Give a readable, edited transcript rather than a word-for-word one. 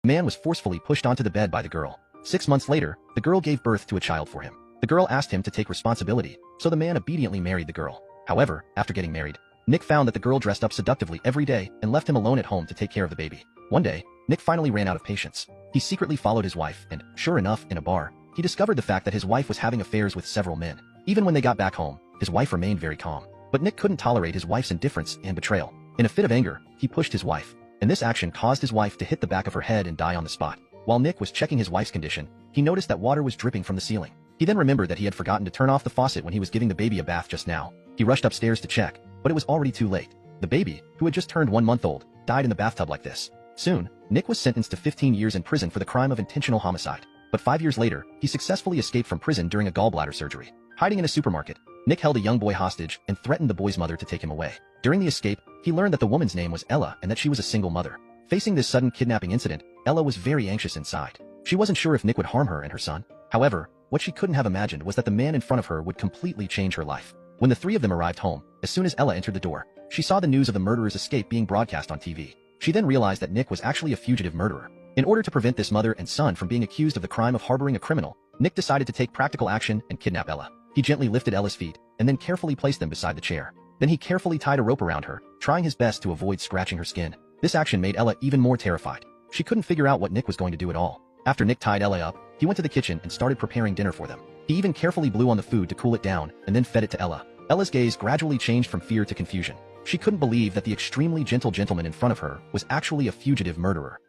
man was forcefully pushed onto the bed by the girl. 6 months later, the girl gave birth to a child for him. The girl asked him to take responsibility, so the man obediently married the girl. However, after getting married, Nick found that the girl dressed up seductively every day and left him alone at home to take care of the baby. One day, Nick finally ran out of patience. He secretly followed his wife, and, sure enough, in a bar, he discovered the fact that his wife was having affairs with several men. Even when they got back home, his wife remained very calm. But Nick couldn't tolerate his wife's indifference and betrayal. In a fit of anger, he pushed his wife, and this action caused his wife to hit the back of her head and die on the spot. While Nick was checking his wife's condition, he noticed that water was dripping from the ceiling. He then remembered that he had forgotten to turn off the faucet when he was giving the baby a bath just now. He rushed upstairs to check, but it was already too late. The baby, who had just turned 1 month old, died in the bathtub like this. Soon, Nick was sentenced to 15 years in prison for the crime of intentional homicide. But 5 years later, he successfully escaped from prison during a gallbladder surgery. Hiding in a supermarket, Nick held a young boy hostage and threatened the boy's mother to take him away. During the escape, he learned that the woman's name was Ella and that she was a single mother. Facing this sudden kidnapping incident, Ella was very anxious inside. She wasn't sure if Nick would harm her and her son. However, what she couldn't have imagined was that the man in front of her would completely change her life. When the three of them arrived home, as soon as Ella entered the door, she saw the news of the murderer's escape being broadcast on TV. She then realized that Nick was actually a fugitive murderer. In order to prevent this mother and son from being accused of the crime of harboring a criminal, Nick decided to take practical action and kidnap Ella. He gently lifted Ella's feet, and then carefully placed them beside the chair. Then he carefully tied a rope around her, trying his best to avoid scratching her skin. This action made Ella even more terrified. She couldn't figure out what Nick was going to do at all. After Nick tied Ella up, he went to the kitchen and started preparing dinner for them. He even carefully blew on the food to cool it down, and then fed it to Ella. Ella's gaze gradually changed from fear to confusion. She couldn't believe that the extremely gentle gentleman in front of her was actually a fugitive murderer.